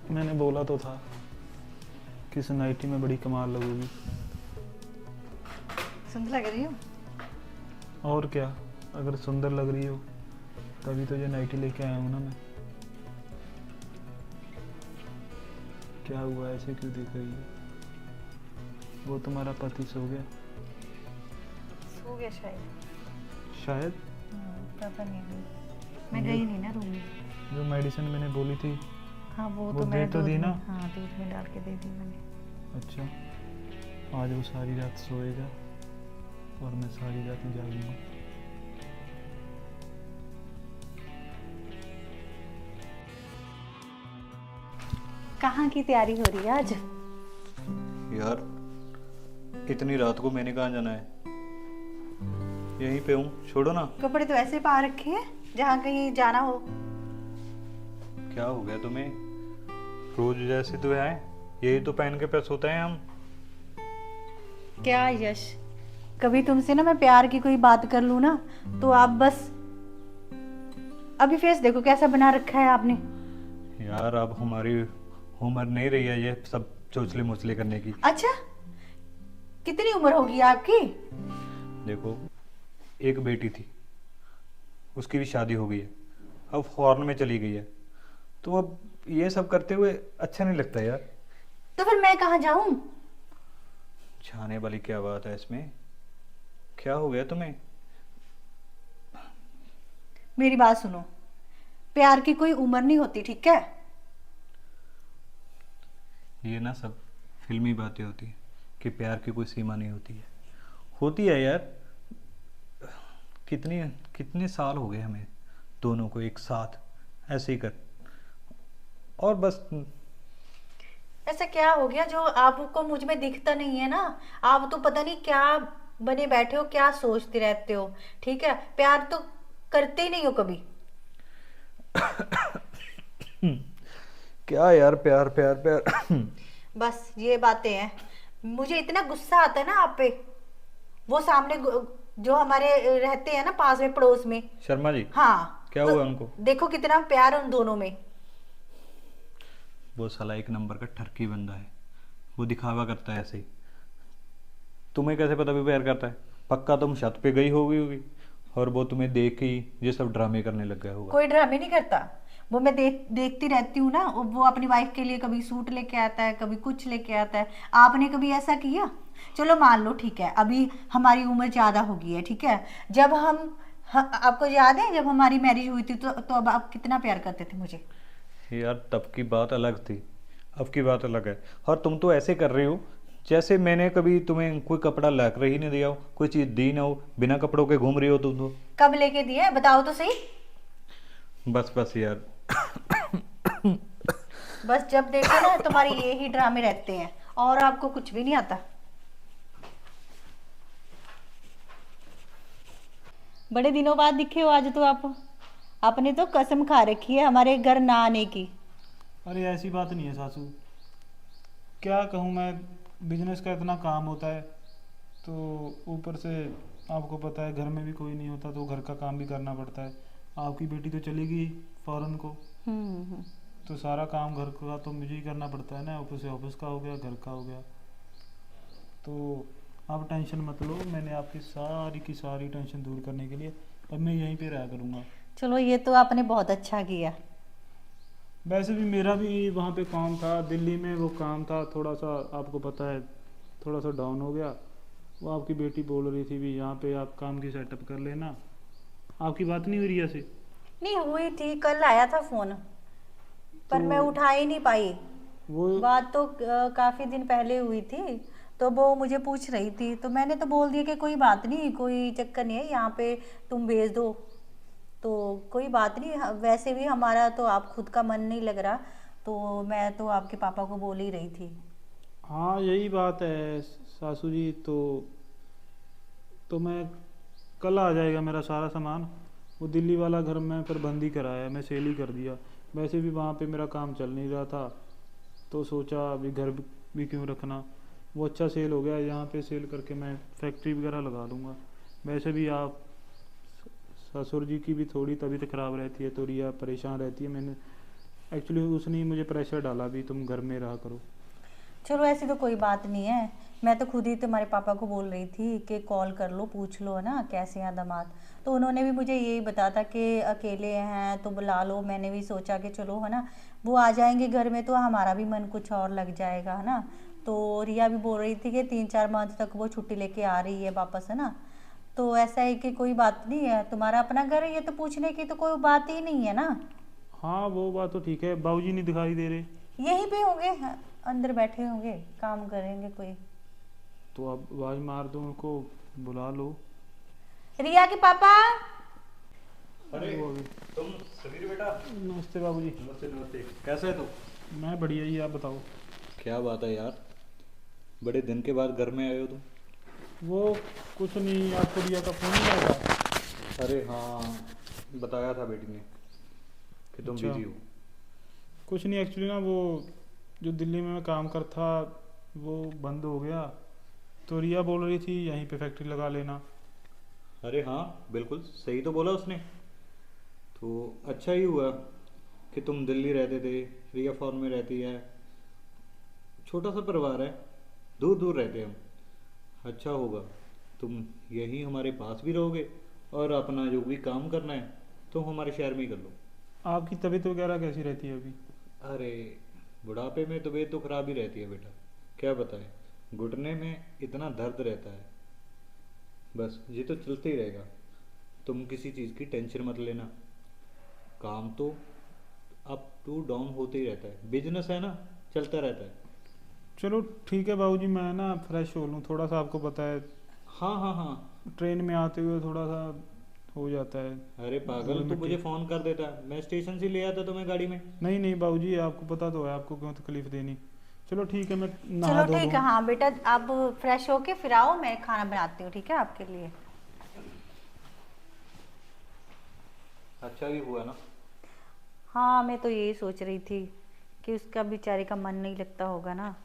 मैंने बोला तो था कि इस नाइटी में बड़ी कमाल लगेगी। सुंदर लग रही हूँ। और क्या, अगर सुंदर लग रही हो तभी तो ये नाइटी लेके आया हूँ ना मैं। क्या हुआ, ऐसे क्यों देख रही है? वो तुम्हारा पति सो गया? सो गया शायद। शायद। पता नहीं अभी, मैं गई नहीं ना रूम में। जो मेडिसिन मैंने बोली थी हाँ वो वो तो दे मैंने तो दूध दी में, ना? हाँ दूध में डाल के दे दी मैंने। अच्छा, आज वो सारी रात सोएगा और मैं सारी रात जागूंगा। कहाँ की तैयारी हो रही है आज? यार इतनी रात को मैंने कहाँ जाना है, यहीं पे हूँ, छोड़ो ना। कपड़े तो ऐसे पा रखे हैं जहाँ कहीं जाना हो। क्या हो गया तुम्हें? रोज जैसे तो आए यही तो पहन के पैस होते हैं हम। क्या यश, कभी तुमसे ना मैं प्यार की कोई बात कर लूँ ना तो आप बस, अभी फेस देखो कैसा बना रखा है आपने। यार अब हमारी उम्र नहीं रही है ये सब चोचले मोचले करने की। अच्छा, कितनी उम्र होगी आपकी? देखो, एक बेटी थी, उसकी भी शादी हो गई है, अब फॉरेन में चली गई है, तो अब ये सब करते हुए अच्छा नहीं लगता यार। तो फिर मैं कहाँ जाऊं? छाने वाली क्या बात है इसमें? क्या हो गया तुम्हें? मेरी बात सुनो, प्यार की कोई उम्र नहीं होती, ठीक है? ये ना सब फिल्मी बातें होती है कि प्यार की कोई सीमा नहीं होती है। होती है यार। कितने कितने साल हो गए हमें दोनों को एक साथ ऐसे ही कर, और बस। ऐसा क्या हो गया जो आपको मुझ में दिखता नहीं है ना? आप तो पता नहीं क्या बने बैठे हो, क्या सोचते रहते हो। ठीक है, प्यार तो करते ही नहीं हो कभी। क्या यार, प्यार प्यार प्यार। बस ये बातें हैं। मुझे इतना गुस्सा आता है ना आप पे। वो सामने जो हमारे रहते हैं ना पास में पड़ोस में, शर्मा जी, हाँ, क्या तो हुआ उनको? देखो कितना प्यार उन दोनों में। वो साला एक नंबर का ठरकी बंदा है, वो दिखावा करता है ऐसे ही। तुम्हें कैसे पता भी प्यार करता है? पक्का तुम छत पे गई होगी और वो तुम्हें देख के ही ये सब ड्रामे करने लग गया होगा। कोई ड्रामे नहीं करता। वो मैं देखती रहती हूँ ना, वो अपनी वाइफ के लिए कभी सूट लेके आता है, कभी कुछ लेके आता है। आपने कभी ऐसा किया? चलो मान लो ठीक है, अभी हमारी उम्र ज्यादा हो गई है, ठीक है। जब आपको याद है जब हमारी मैरिज हुई थी तो अब आप कितना प्यार करते थे मुझे। यार तब की बात अलग थी, अब की बात अलग है। और तुम तो ऐसे कर रही हो जैसे मैंने कभी तुम्हें कोई कपड़ा ला कर ही नहीं दिया हो, कोई चीज़ दी ना हो, बिना कपड़ों के घूम रही हो तुम तो। कब लेके दिया है बताओ तो सही। बस बस यार। बस जब देखो ना तुम्हारे ये ही ड्रामे रहते हैं और आपको कुछ भी नहीं आता। बड़े दिनों बाद दिखे हो आज तो आप। आपने तो कसम खा रखी है हमारे घर ना आने की। अरे ऐसी बात नहीं है सासू, क्या कहूँ मैं, बिजनेस का इतना काम होता है तो ऊपर से आपको पता है घर में भी कोई नहीं होता तो घर का काम भी करना पड़ता है। आपकी बेटी तो चली गई फॉरेन को, तो सारा काम घर का तो मुझे ही करना पड़ता है ना। ऑफिस का हो गया, घर का हो गया। तो आप टेंशन मत लो, मैंने आपकी सारी की सारी टेंशन दूर करने के लिए अब मैं यहीं पे रहा करूँगा। चलो ये तो आपने बहुत अच्छा किया। वैसे भी मेरा भी वहाँ पे काम था, दिल्ली में वो काम था, थोड़ा सा आपको पता है थोड़ा सा डाउन हो गया। वो आपकी बेटी बोल रही थी भी यहाँ पे आप काम की सेटअप कर लेना। आपकी बात नहीं हुई रिया से? नहीं हुई थी, कल आया था फोन पर तो मैं उठा ही नहीं पाई। वो बात तो काफी दिन पहले हुई थी, तो वो मुझे पूछ रही थी तो मैंने तो बोल दिया कि कोई बात नहीं, कोई चक्कर नहीं है, यहाँ पे तुम भेज दो तो कोई बात नहीं। वैसे भी हमारा तो आप खुद का मन नहीं लग रहा, तो मैं तो आपके पापा को बोल ही रही थी। हाँ यही बात है सासू जी। तो मैं कल आ जाएगा मेरा सारा सामान। वो दिल्ली वाला घर में फिर बंद ही कराया, मैं सेल ही कर दिया। वैसे भी वहाँ पे मेरा काम चल नहीं रहा था तो सोचा अभी घर भी क्यों रखना, वो अच्छा सेल हो गया, यहाँ पे सेल करके मैं फैक्ट्री वगैरह लगा लूँगा। वैसे भी आप ससुर जी की भी थोड़ी तबीयत ख़राब रहती है तो रिया परेशान रहती है। मैंने एक्चुअली उसने ही मुझे प्रेशर डाला भी तुम घर में रहा करो। चलो ऐसी तो कोई बात नहीं है, मैं तो खुद ही तुम्हारे पापा को बोल रही थी कि कॉल कर लो, पूछ लो है ना कैसे हैं दामाद। तो उन्होंने भी मुझे यही बताया था कि अकेले हैं तो बुला लो। मैंने भी सोचा कि चलो है ना वो आ जाएंगे घर में तो हमारा भी मन कुछ और लग जाएगा है ना। तो रिया भी बोल रही थी कि 3-4 मंथ तक वो छुट्टी लेके आ रही है वापस है ना। तो ऐसा है कि कोई बात नहीं है, तुम्हारा अपना घर है, ये तो पूछने की तो कोई बात ही नहीं है ना। हाँ वो बात तो ठीक है। बाबूजी नहीं दिखाई दे रहे? यहीं पे होंगे, अंदर बैठे होंगे, काम करेंगे कोई। तो अब आवाज़ मार दो उनको, बुला लो। रिया के पापा। अरे वो अभी तुम समीर बेटा। नमस्ते बाबूजी। नमस्ते नमस्ते, कैसे है तू? मैं बढ़िया जी, आप बताओ। क्या बात है यार, बड़े दिन के बाद घर में आए हो तुम? वो कुछ नहीं, आपको रिया का फ़ोन नहीं आया था? अरे हाँ, बताया था बेटी ने कि तुम अच्छा। बिजी हो। कुछ नहीं, एक्चुअली ना वो जो दिल्ली में मैं काम कर था वो बंद हो गया, तो रिया बोल रही थी यहीं पे फैक्ट्री लगा लेना। अरे हाँ बिल्कुल सही तो बोला उसने। तो अच्छा ही हुआ कि तुम दिल्ली रहते थे, रिया फॉर्म में रहती है, छोटा सा परिवार है, दूर दूर रहते हैं हम। अच्छा होगा तुम यहीं हमारे पास भी रहोगे और अपना जो भी काम करना है तुम हमारे शहर में ही कर लो। आपकी तबीयत वगैरह कैसी रहती है अभी? अरे बुढ़ापे में तबीयत तो खराब ही रहती है बेटा, क्या बताएं, घुटने में इतना दर्द रहता है, बस ये तो चलते ही रहेगा। तुम किसी चीज़ की टेंशन मत लेना, काम तो अप टू डाउन होते ही रहता है, बिजनेस है ना, चलता रहता है। चलो ठीक है बाबूजी, मैं ना फ्रेश हो लूँ थोड़ा सा, आपको पता है हाँ हाँ हाँ। ट्रेन में आते हुए थोड़ा सा हो जाता है। अरे पागल, धूल तू मिट्टी। मुझे फ़ोन कर देता, मैं स्टेशन से ले आता तुम्हें गाड़ी में। नहीं नहीं बाबूजी, आपको पता तो है, आपको क्यों तकलीफ देनी। चलो ठीक है, मैं नहा चलो धो ठीक लूँ। है, हाँ बेटा आप फ्रेश होके फिर आओ, मैं खाना बनाती हूँ ठीक है आपके लिए। अच्छा ही हुआ ना। हाँ मैं तो यही सोच रही थी कि उसका बेचारे का मन नहीं लगता होगा ना।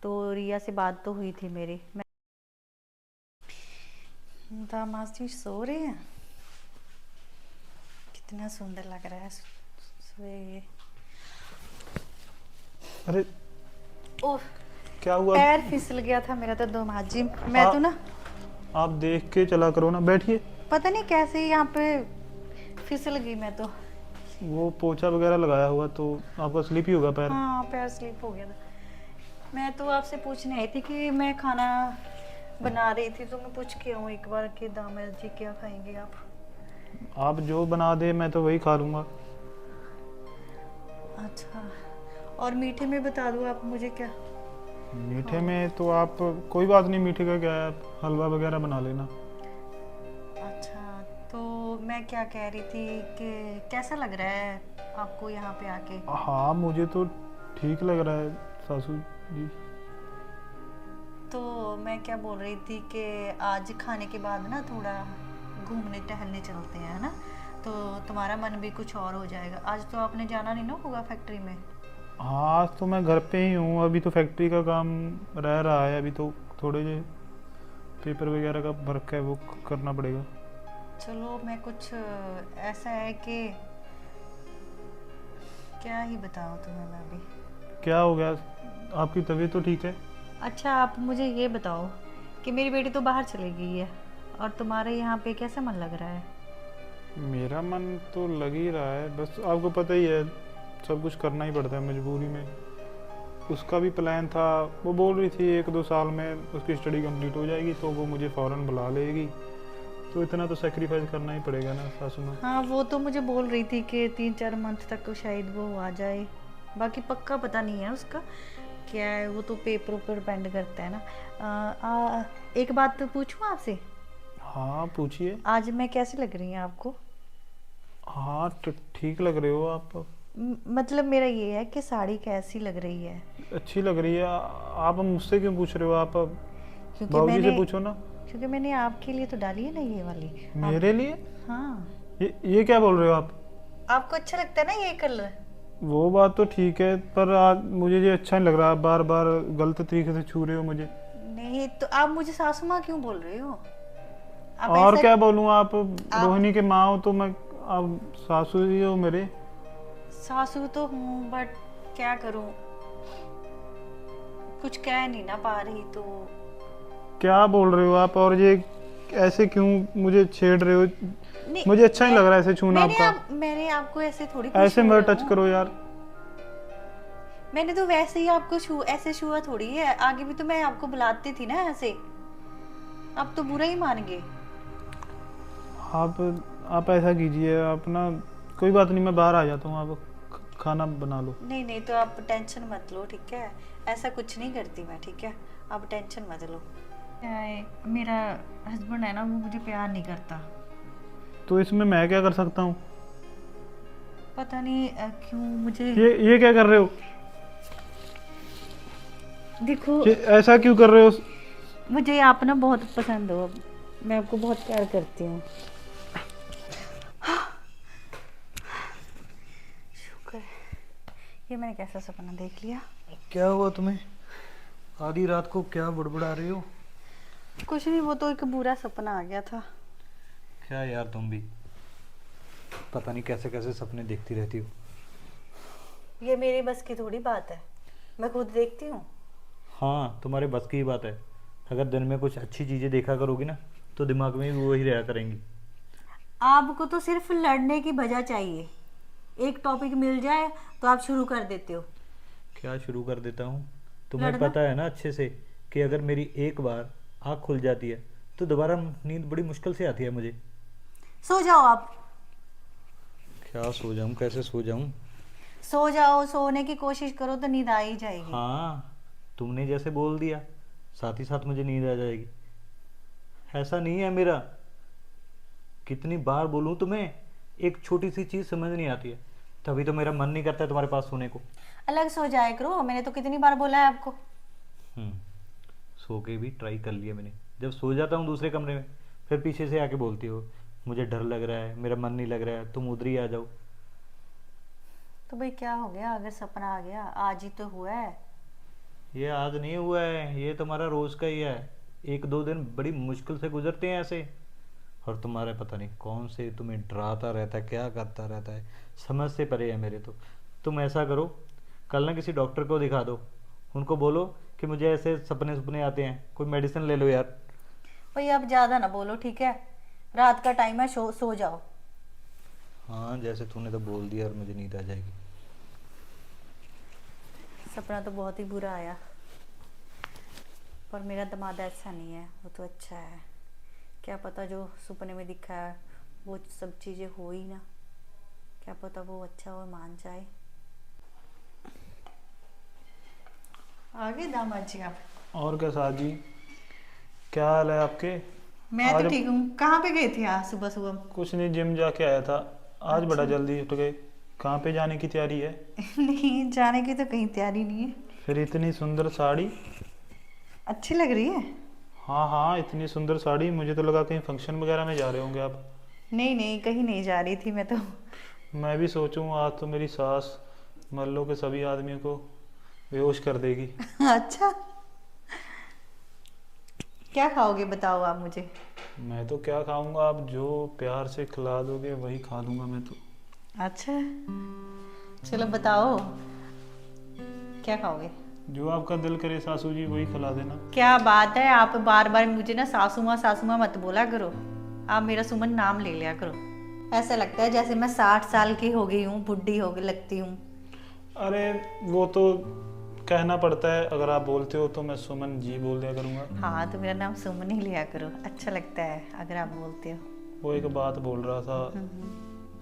तो रिया से बात तो हुई थी मेरी। मैं दामाद जी सो रहे हैं, कितना सुंदर लग रहा है सोए ये। अरे ओह क्या हुआ? पैर फिसल गया था मेरा तो दामाद जी। मैं तो ना आप देख के चला करो ना, बैठिए। पता नहीं कैसे यहाँ पे फिसल गई मैं तो। वो पोछा वगैरह लगाया हुआ तो आपका स्लिप ही होगा पैर। हाँ पैर स्लिप हो गया था। मैं तो आपसे पूछने आई थी कि मैं खाना बना रही थी तो मैं पूछ के आऊँ एक बार कि दामाद जी क्या खाएंगे आप। आप जो बना दे मैं तो वही खा लूँगा। अच्छा, और मीठे में बता दो आप मुझे क्या। मीठे में तो आप कोई बात नहीं, मीठे का क्या है, आप हलवा वगैरह बना लेना। अच्छा तो मैं क्या कह रही थी कि कैसा लग रहा है आपको यहाँ पे आके। हाँ मुझे तो ठीक लग रहा है सासू जी। तो मैं क्या बोल रही थी कि आज खाने के बाद ना थोड़ा घूमने टहलने चलते हैं है ना, तो तुम्हारा मन भी कुछ और हो जाएगा। आज तो आपने जाना नहीं ना होगा फैक्ट्री में। हाँ आज तो मैं घर पे ही हूँ, अभी तो फैक्ट्री का काम रह रहा है, अभी तो थोड़े जो पेपर वगैरह का वर्क है वो करना पड़ेगा। चलो मैं कुछ ऐसा है कि क्या ही बताऊँ तुम्हें मैं अभी। क्या हो गया, आपकी तबीयत तो ठीक है? अच्छा आप मुझे ये बताओ कि मेरी बेटी तो बाहर चली गई है और तुम्हारे यहाँ पे कैसा मन लग रहा है। मेरा मन तो लग ही रहा है, बस आपको पता ही है सब कुछ करना ही पड़ता है मजबूरी में। उसका भी प्लान था, वो बोल रही थी 1-2 साल में उसकी स्टडी कंप्लीट हो जाएगी तो वो मुझे फ़ौरन बुला लेगी, तो इतना तो सेक्रीफाइस करना ही पड़ेगा ना सासू माँ। हाँ वो तो मुझे बोल रही थी कि 3-4 मंथ तक शायद वो आ जाए, बाकी पक्का पता नहीं है उसका क्या है, वो तो पेपरों पर डिपेंड करता है ना। एक बात तो पूछूं आपसे। हाँ पूछिए। आज मैं कैसी लग रही हूँ आपको। हाँ ठीक लग रहे हो आप। मतलब मेरा ये है कि साड़ी कैसी लग रही है। अच्छी लग रही है। आप मुझसे क्यों पूछ रहे हो, आप क्योंकि बाबूजी से मैंने पूछो ना। क्योंकि मैंने आपके लिए तो डाली है ना ये वाली। मेरे लिए? हाँ ये क्या बोल रहे हो आप? आपको अच्छा लगता है ना ये कलर। वो बात तो ठीक है, पर आज मुझे ये अच्छा नहीं लग रहा, आप बार बार गलत तरीके से छू रहे हो मुझे। नहीं तो आप मुझे सासू माँ क्यों बोल रहे हो? आप और ऐसा- क्या बोलूँ, आप रोहिणी के माँ हो तो मैं, आप सासू जी हो मेरे। सासू तो हूँ, बट क्या करूँ, कुछ कह नहीं ना पा रही तो। क्या बोल रहे हो आप, और ये ऐसे क्यों मुझे छेड़ रहे हो? नहीं, मुझे अच्छा नहीं लग रहा है ऐसे छूना आपका। मैंने आपको ऐसे थोड़ी कुछ ऐसे छुआ मत टच हूँ। करो यार। मैंने तो वैसे ही आपको ऐसे छुआ थोड़ी है, आगे भी तो मैं आपको बुलाती थी ना ऐसे। आप तो बुरा ही मान गए। आप ऐसा कीजिए, आप ना, कोई बात नहीं, मैं बाहर आ जाता हूँ, आप खाना बना लो। नहीं नहीं, तो आप टेंशन मत लो, ठीक है? ऐसा कुछ नहीं करती मैं, ठीक है? आप टेंशन मत लो। मेरा हस्बैंड है ना, वो मुझे प्यार नहीं करता। तो इसमें मैं क्या कर सकता हूँ? पता नहीं क्यों मुझे। ये क्या कर रहे हो? देखो, ये ऐसा क्यों कर रहे हो? मुझे आप ना बहुत पसंद हो, मैं आपको बहुत प्यार करती हूँ। शुक्र है, ये मैंने कैसा सपना देख लिया। क्या हुआ तुम्हें? आधी रात को क्या बड़बड़ा रही हो? कुछ नहीं, वो तो एक बुरा सपना आ गया था। क्या यार, तुम भी पता नहीं कैसे कैसे सपने देखती रहती हो। ये मेरी बस की थोड़ी बात है, मैं खुद देखती हूँ। हाँ, तुम्हारे बस की ही बात है। अगर दिन में कुछ अच्छी चीज़ें देखा करोगी ना, तो दिमाग में भी वही रहा करेंगी। आपको तो सिर्फ लड़ने की वजह चाहिए, एक टॉपिक मिल जाए तो आप शुरू कर देते हो। क्या शुरू कर देता हूँ? तुम्हें लड़ना? पता है ना अच्छे से कि अगर मेरी एक बार आँख खुल जाती है तो दोबारा नींद बड़ी मुश्किल से आती है मुझे। सो जाओ आप। क्या सो जाऊँ? कैसे सो जाऊँ? सो जाओ, सोने की कोशिश करो तो नींद आ ही जाएगी। हाँ, तुमने जैसे बोल दिया, साथ ही साथ मुझे नींद आ जाएगी। ऐसा नहीं है मेरा। कितनी बार बोलूँ तुम्हें, एक छोटी सी चीज़ समझ नहीं आती है, तभी तो मेरा मन नहीं करता है तुम्हारे पास सोने को। अलग सो जाए करो, मैंने तो कितनी बार बोला है आपको। सो के भी ट्राई कर लिया मैंने। जब सो जाता हूँ दूसरे कमरे में, फिर पीछे से आके बोलती हो मुझे डर लग रहा है, मेरा मन नहीं लग रहा है, तुम उधर ही आ जाओ। तो भाई क्या हो गया, अगर सपना आ गया, आज ही तो हुआ है। ये आज नहीं हुआ है, ये तुम्हारा रोज का ही है। एक दो दिन बड़ी मुश्किल से गुजरते हैं ऐसे, और तुम्हारा पता नहीं कौन से तुम्हें डराता रहता है, क्या करता रहता है, समझ से परे है मेरे तो। तुम ऐसा करो, कल ना किसी डॉक्टर को दिखा दो, उनको बोलो कि मुझे ऐसे सपने सपने आते हैं, कोई मेडिसिन ले लो यार। भाई आप ज्यादा ना बोलो, ठीक है? रात का टाइम है, सो जाओ। हाँ, जैसे तूने तो बोल दिया और मुझे नींद आ जाएगी। सपना तो बहुत ही बुरा आया, पर मेरा दामाद ऐसा नहीं है, वो तो अच्छा है। क्या पता जो सपने में दिखा है वो सब चीज़ें हो ही ना, क्या पता वो अच्छा हो, मान जाए। आगे दामाद जी आप? और क्या साहब जी, क्या हाल है आपके? मैं तो आज- ठीक हूँ। कहाँ पे गए थे आज सुबह सुबह? कुछ नहीं, जिम जाके आया था आज। बड़ा अच्छा। जल्दी उठ गए। कहाँ पे जाने की तैयारी है? नहीं, जाने की तो कहीं तैयारी नहीं है। फिर इतनी सुंदर साड़ी? अच्छी लग रही है। हाँ हाँ, इतनी सुंदर साड़ी, मुझे तो लगा कहीं फंक्शन वगैरह में जा रहे होंगे आप। नहीं नहीं, कहीं नहीं जा रही थी मैं तो। मैं भी सोचूं आज तो मेरी सास मल्लो के सभी आदमियों को बेहोश कर देगी। अच्छा, क्या खाओगे बताओ आप मुझे। मैं तो क्या खाऊंगा, आप जो प्यार से खिला दोगे वही खा लूंगा मैं तो। अच्छा, चलो बताओ क्या खाओगे। जो आपका दिल करे सासू जी वही खिला देना। क्या बात है, आप बार बार मुझे ना सासू माँ मत बोला करो। आप मेरा सुमन नाम ले लिया करो। ऐसा लगता है जैसे मैं 60 साल की हो गई हूँ, बुढ़ी हो गई लगती हूँ। अरे वो तो कहना पड़ता है, अगर आप बोलते हो तो मैं सुमन जी बोल दिया करूंगा। हाँ, तो मेरा नाम सुमन ही लिया करो, अच्छा लगता है अगर आप बोलते हो। वो एक बात बोल रहा था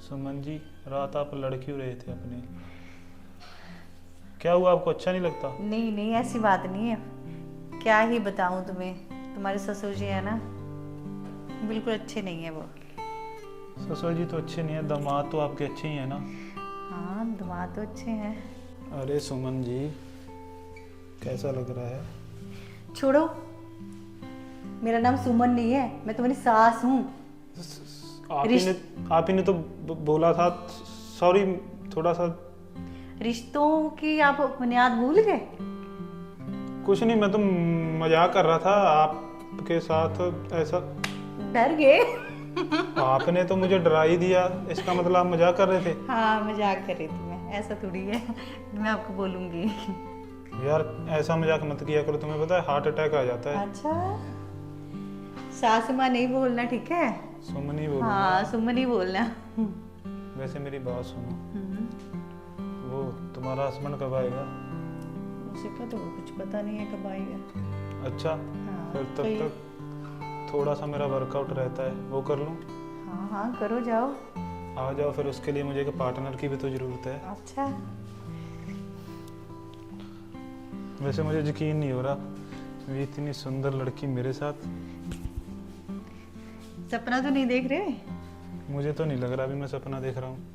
सुमन जी, रात आप लड़ क्यों रहे थे अपने? क्या हुआ, आपको अच्छा नहीं लगता? नहीं नहीं, ऐसी बात नहीं है। क्या ही बताऊँ तुम्हें, तुम्हारे ससुर जी है ना, बिल्कुल अच्छे नहीं है वो। ससुर जी तो अच्छे नहीं है, दामाद तो आपके अच्छे ही है ना। हाँ, दामाद तो अच्छे हैं। अरे सुमन जी, कैसा लग रहा है? छोड़ो, मेरा नाम सुमन नहीं है, मैं तुम्हारी सास हूँ। आप ही ने तो बोला था। सॉरी, थोड़ा सा रिश्तों की आप बुनियाद भूल गए? कुछ नहीं, मैं तो मजाक कर रहा था आपके साथ। ऐसा डर गए? आपने तो मुझे डरा ही दिया, इसका मतलब आप मजाक कर रहे थे। हाँ मजाक कर रही थी मैं, ऐसा थोड़ी है। मैं आपको बोलूंगी। यार ऐसा मजाक मत किया करो, तुम्हें पता है हार्ट अटैक आ जाता है। अच्छा, सासू माँ नहीं बोलना, ठीक है? सुमन ही बोलूंगा। हाँ सुमन ही बोलना। वैसे मेरी बात सुनो, हम्म, वो तुम्हारा हस्बैंड कब आएगा? उसे का तो कुछ पता नहीं है कब आएगा। अच्छा, हाँ, फिर तो तब ये- तक थोड़ा सा मेरा वर्कआउट रहता है, वो कर लूँ? हाँ हाँ करो, जाओ। आ जाओ फिर, उसके लिए मुझे एक पार्टनर की भी तो ज़रूरत है। अच्छा, वैसे मुझे यकीन नहीं हो रहा, ये इतनी सुंदर लड़की मेरे साथ। सपना तो नहीं देख रहे? मुझे तो नहीं लग रहा अभी मैं सपना देख रहा हूँ।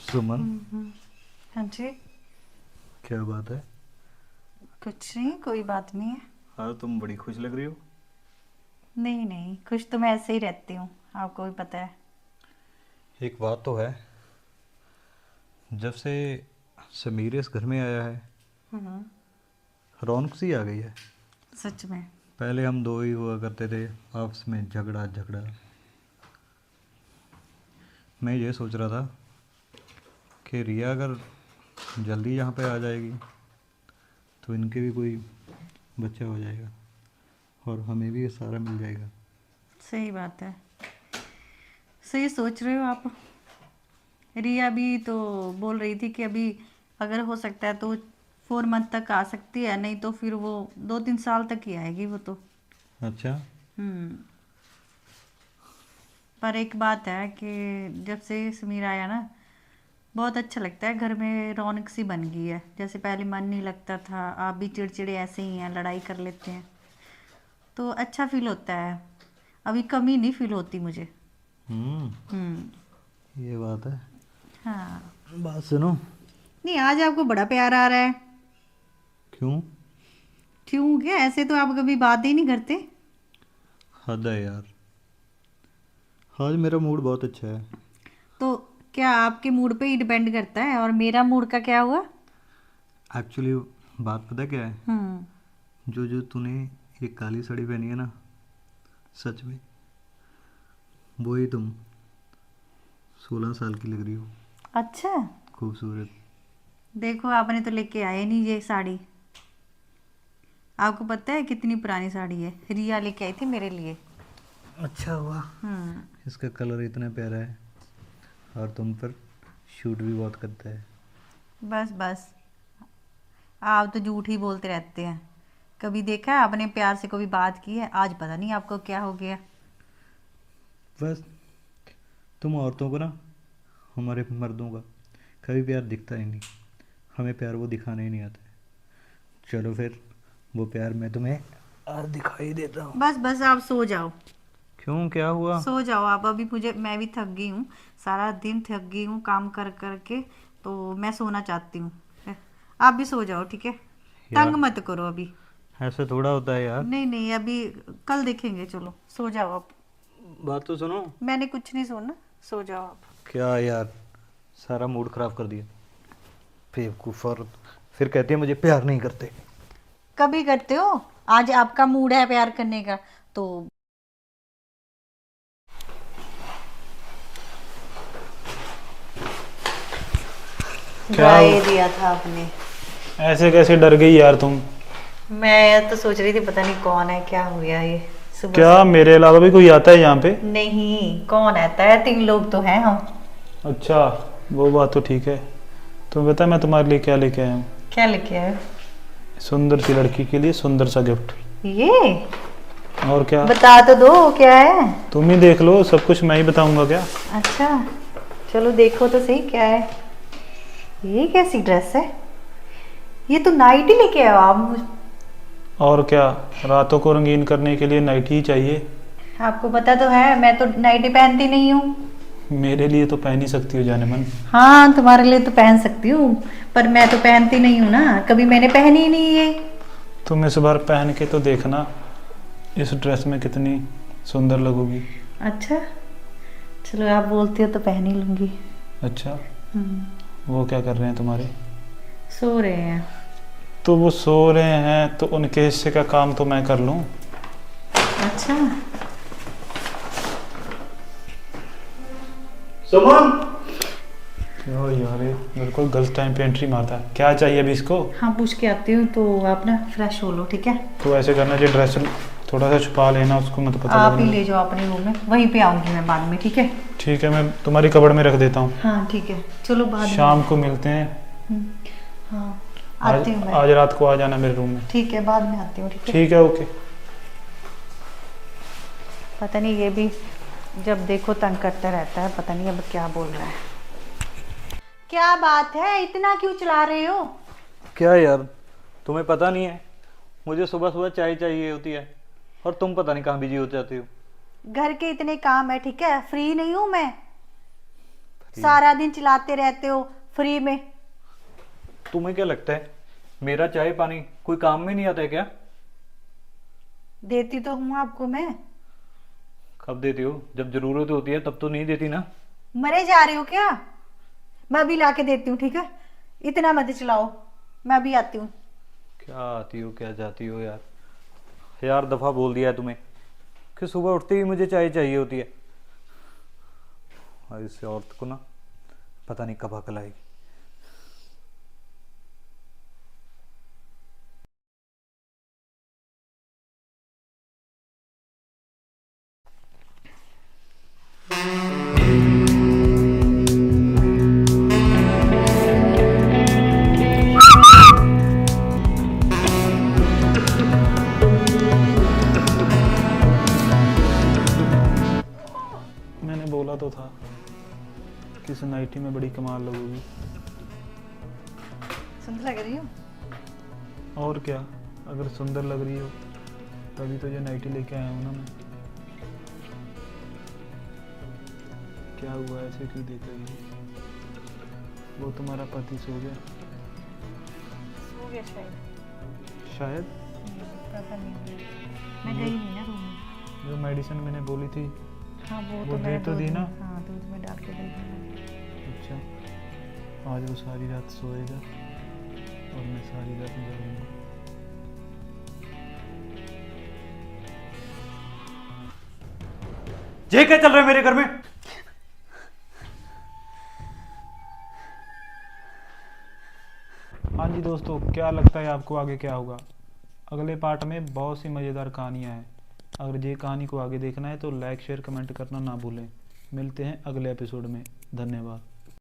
सुमन, हाँ जी। क्या बात है? कुछ नहीं, कोई बात नहीं है। हाँ, तुम बड़ी खुश लग रही हो। नहीं नहीं, खुश तो मैं ऐसे ही रहती हूँ, आपको भी पता है। एक बात तो है, जब से समीर इस घर में आया है हम्म, रौनक सी आ गई है। सच में। पहले हम दो ही हुआ करते थे, आपस में झगड़ा झगड़ा। मैं ये सोच रहा था कि रिया अगर जल्दी यहाँ पे आ जाएगी तो इनके भी कोई बच्चा हो जाएगा और हमें भी ये सारा मिल जाएगा। सही बात है, सही सोच रहे हो आप। रिया भी तो बोल रही थी कि अभी अगर हो सकता है तो 4 मंथ तक आ सकती है, नहीं तो फिर वो 2-3 साल तक ही आएगी वो तो। अच्छा, हम्म, पर एक बात है कि जब से समीर आया ना, बहुत अच्छा लगता है, घर में रौनक सी बन गई है। जैसे पहले मन नहीं लगता था, आप भी चिड़चिड़े ऐसे ही हैं, लड़ाई कर लेते हैं, तो अच्छा फील होता है। अभी कमी नहीं फील होती मुझे। ये बात है। हाँ, बात सुनो। नहीं आज आपको बड़ा प्यार आ रहा है। क्यों? क्यों क्या, ऐसे तो आप कभी बात ही नहीं करते। हद है यार, आज मेरा मूड बहुत अच्छा है। तो क्या आपके मूड पे ही डिपेंड करता है, और मेरा मूड का क्या हुआ? एक्चुअली बात पता क्या है, हम्म, जो जो तूने ये काली साड़ी पहनी है ना, सच में वो ही तुम 16 साल की लग रही हो। अच्छा। खूबसूरत। देखो आपने तो लेके आए नहीं ये साड़ी। आपको पता है कितनी पुरानी साड़ी है, रिया लेके आई थी मेरे लिए। अच्छा हुआ, हम्म, इसका कलर इतना प्यारा है और तुम पर शूट भी बहुत करता है। बस बस, आप तो झूठ ही बोलते रहते हैं। कभी देखा है आपने प्यार से कभी बात की है? आज पता नहीं आपको क्या हो गया। बस तुम औरतों को ना, हमारे मर्दों का कभी प्यार दिखता ही नहीं, हमें प्यार वो दिखाना ही नहीं आता है। चलो फिर वो प्यार मैं तुम्हें आज दिखाई देता हूँ। बस बस, आप सो जाओ। क्यों, क्या हुआ? सो जाओ आप अभी, मुझे, मैं भी थक गई हूँ, सारा दिन थक गई हूँ काम कर कर के, तो मैं सोना चाहती हूँ। आप भी सो जाओ, ठीक है? यार तंग मत करो अभी। ऐसे थोड़ा होता है यार। नहीं नहीं, अभी कल देखेंगे, चलो सो जाओ आप। बात तो सुनो। मैंने कुछ नहीं सोना, सो जाओ आप। क्या यार, सारा मूड खराब कर दिया। बेवकूफ़ औरत, फिर कहती है मुझे प्यार नहीं करते। कभी करते हो, आज आपका मूड है प्यार करने का तो। क्या गाय दिया था आपने। ऐसे कैसे डर गई यार तुम? मैं तो सोच रही थी पता नहीं कौन है, क्या हो गया ये सुबह क्या मेरे अलावा भी कोई आता है यहाँ पे? से। नहीं, कौन आता है, 3 लोग तो हैं हम। अच्छा, वो बात तो ठीक है। तुम बता मैं तुम्हारे लिए क्या लेके आया हूँ? क्या लेके आए? सुंदर सी लड़की के लिए सुंदर सा गिफ्ट। ये और क्या? बता तो दो क्या है। तुम ही देख लो, सब कुछ मैं ही बताऊंगा क्या? अच्छा चलो देखो तो सही क्या है। ये कैसी ड्रेस है, ये तो नाइटी लेके आए हो आप। और क्या, रातों को रंगीन करने के लिए नाइटी ही चाहिए। आपको पता तो है मैं तो नाइटी पहनती नहीं हूँ। मेरे लिए तो पहन ही सकती हो जाने मन। हाँ तुम्हारे लिए तो पहन सकती हूँ, पर मैं तो पहनती नहीं हूँ ना, कभी मैंने पहनी ही नहीं ये। तुम इस बार पहन के तो देखना, इस ड्रेस में कितनी सुंदर लगोगी। अच्छा, चलो आप बोलते हो तो पहन ही लूंगी। अच्छा, वो क्या कर रहे हैं तुम्हारे? सो रहे हैं। तो वो सो रहे हैं तो उनके हिस्से का काम तो मैं कर लूं। अच्छा, सुमन, ओ यार, ये बिल्कुल गलत टाइम पे एंट्री मारता है। क्या चाहिए अभी इसको? हाँ पूछ के आती हूँ, तो आप ना फ्रेश हो लो, ठीक है? तो ऐसे करना चाहिए, ड्रेस थोड़ा सा छुपा लेना, उसको मत पता आप ही लगने ले जाओ अपने रूम में, वहीं पे आऊंगी मैं बाद में, ठीक है? ठीक है, मैं तुम्हारी कबड़ में रख देता हूँ। हाँ ठीक है, चलो बाद में। शाम को मिलते हैं। हाँ आज आती हूँ मैं। आज रात को आ जाना मेरे रूम में। ठीक है, बाद में आती हूँ, ठीक है? ठीक है, ओके। पता नहीं, ये भी जब देखो तंग करता रहता है, पता नहीं अब क्या बोल रहा है। क्या बात है, इतना क्यों चला रहे हो? क्या यार, तुम्हें पता नहीं है, मुझे सुबह सुबह चाय चाहिए होती है और तुम पता नहीं कहाँ बिजी हो जाती हो। घर के इतने काम है, ठीक है? फ्री नहीं हूँ मैं। सारा दिन चलाते रहते हो फ्री में। तुम्हें क्या लगता है मेरा चाय पानी कोई काम में नहीं आता है क्या? देती तो हूँ आपको मैं। कब देती हो? जब जरूरत होती है तब तो नहीं देती ना। मरे जा रहे हो क्या? मैं अभी ला के देती हूँ, ठीक है? इतना मत चलाओ, मैं अभी आती हूँ। क्या आती हो क्या जाती हो यार, हजार दफा बोल दिया है तुम्हें कि सुबह उठते ही मुझे चाय चाहिए होती है। और इससे औरत को ना पता नहीं कब अकल आएगी। मैंने बोला तो था कि इस नाइटी में बड़ी कमाल लगोगी। सुंदर लग रही हो। और क्या, अगर सुंदर लग रही हो तभी तो ये नाइटी लेके आया हूँ ना मैं। क्या हुआ, ऐसे क्यों देख रही हो? वो तुम्हारा पति सो गया? सो गया शायद। शायद। पता नहीं, मैं गई नहीं ना रूम में। जो मेडिसिन मैंने बोली थी हाँ वो वो तो दे मैं तो दी ना? हाँ दूध में डाल के दी मैंने। अच्छा, आज वो सारी रात सोएगा और मैं सारी रात जागूंगा। ये क्या चल रहा है मेरे घर में? हाँ जी दोस्तों, क्या लगता है आपको आगे क्या होगा? अगले पार्ट में बहुत सी मज़ेदार कहानियाँ हैं। अगर ये कहानी को आगे देखना है तो लाइक शेयर कमेंट करना ना भूलें। मिलते हैं अगले एपिसोड में। धन्यवाद।